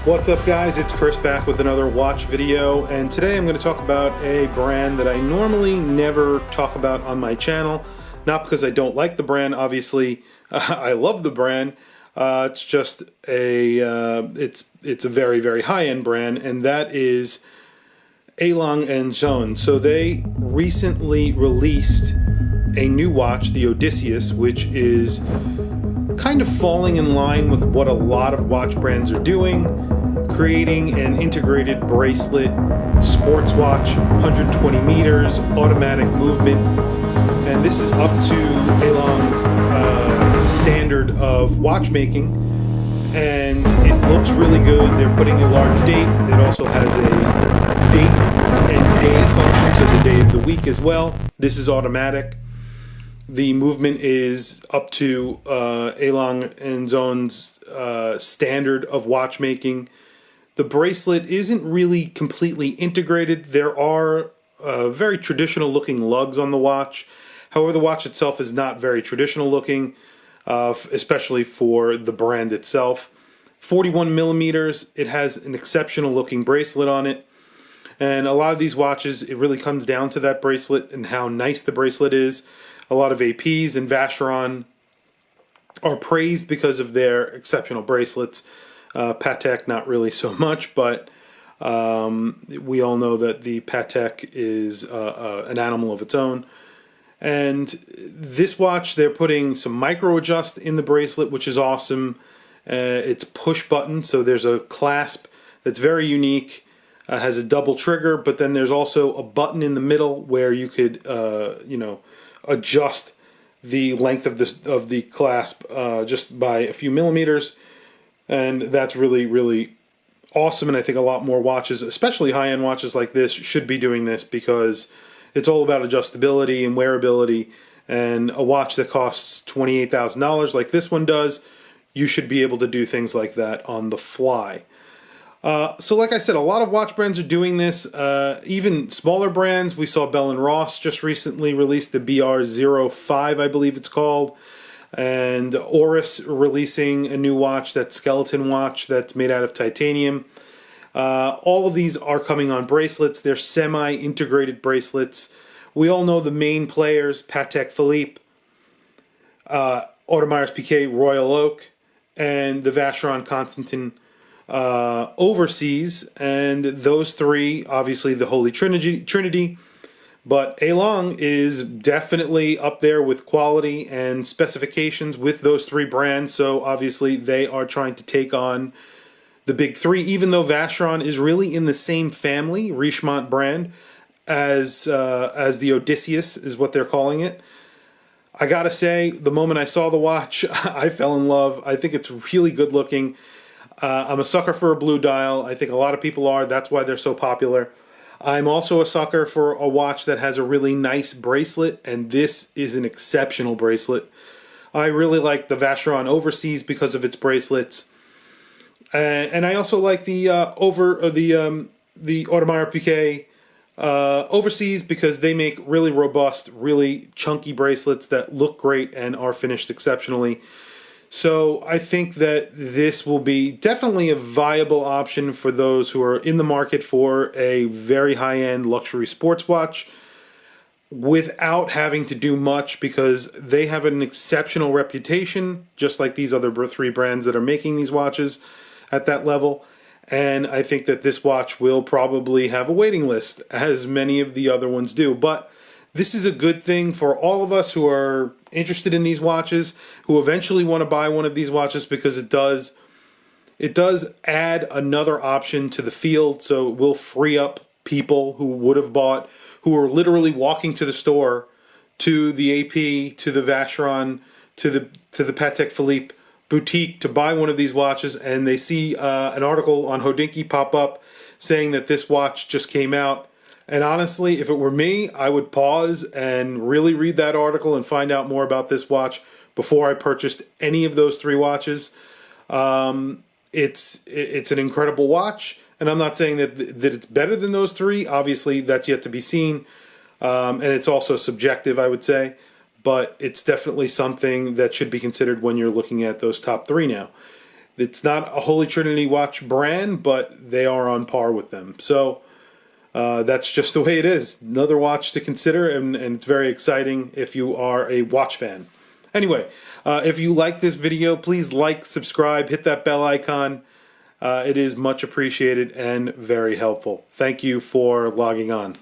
What's up, guys? It's Chris back with another watch video, and today I'm going to talk about a brand that I normally never talk about on my channel. Not because I don't like the brand, obviously. I love the brand. It's just it's a very, very high-end brand, and that is Lange Söhne. So they recently released a new watch, the Odysseus, which is kind of falling in line with what a lot of watch brands are doing, creating an integrated bracelet, sports watch, 120 meters, automatic movement, and this is up to Lange's standard of watchmaking, and it looks really good. They're putting a large date. It also has a date and day function, so the day of the week as well. This is automatic. The movement is up to Lange Söhne's standard of watchmaking. The bracelet isn't really completely integrated. There are very traditional looking lugs on the watch. However, the watch itself is not very traditional looking, especially for the brand itself. 41 millimeters. It has an exceptional looking bracelet on it. And a lot of these watches, it really comes down to that bracelet and how nice the bracelet is. A lot of APs and Vacheron are praised because of their exceptional bracelets. Patek, not really so much, but we all know that the Patek is an animal of its own. And this watch, they're putting some micro adjust in the bracelet, which is awesome. It's push button, so there's a clasp that's very unique. Has a double trigger, but then there's also a button in the middle where you could, adjust the length of the clasp just by a few millimeters, and that's really, really awesome. And I think a lot more watches, especially high-end watches like this, should be doing this because it's all about adjustability and wearability. And a watch that costs $28,000 like this one does, you should be able to do things like that on the fly. So like I said, a lot of watch brands are doing this, even smaller brands. We saw Bell & Ross just recently released the BR05, I believe it's called, and Oris releasing a new watch, that skeleton watch that's made out of titanium. All of these are coming on bracelets. They're semi-integrated bracelets. We all know the main players: Patek Philippe, Audemars Piguet Royal Oak, and the Vacheron Constantin overseas, and those three, obviously the Holy Trinity, but Lange is definitely up there with quality and specifications with those three brands. So obviously they are trying to take on the big three, even though Vacheron is really in the same family, Richemont brand, as the Odysseus is what they're calling it. I gotta say, the moment I saw the watch, I fell in love. I think it's really good looking. I'm a sucker for a blue dial. I think a lot of people are. That's why they're so popular. I'm also a sucker for a watch that has a really nice bracelet, and this is an exceptional bracelet. I really like the Vacheron Overseas because of its bracelets, and I also like the Audemars Piguet Overseas because they make really robust, really chunky bracelets that look great and are finished exceptionally. So I think that this will be definitely a viable option for those who are in the market for a very high-end luxury sports watch without having to do much, because they have an exceptional reputation, just like these other three brands that are making these watches at that level. And I think that this watch will probably have a waiting list, as many of the other ones do. But this is a good thing for all of us who are interested in these watches, who eventually want to buy one of these watches, because it does add another option to the field. So it will free up people who would have bought, who are literally walking to the store, to the AP, to the Vacheron, to the Patek Philippe boutique to buy one of these watches, and they see an article on Hodinkee pop up saying that this watch just came out. And honestly, if it were me, I would pause and really read that article and find out more about this watch before I purchased any of those three watches. It's an incredible watch, and I'm not saying that it's better than those three. Obviously, that's yet to be seen, and it's also subjective, I would say. But it's definitely something that should be considered when you're looking at those top three now. It's not a Holy Trinity watch brand, but they are on par with them. So that's just the way it is. Another watch to consider, and it's very exciting if you are a watch fan. Anyway, if you like this video, please like, subscribe, hit that bell icon. It is much appreciated and very helpful. Thank you for logging on.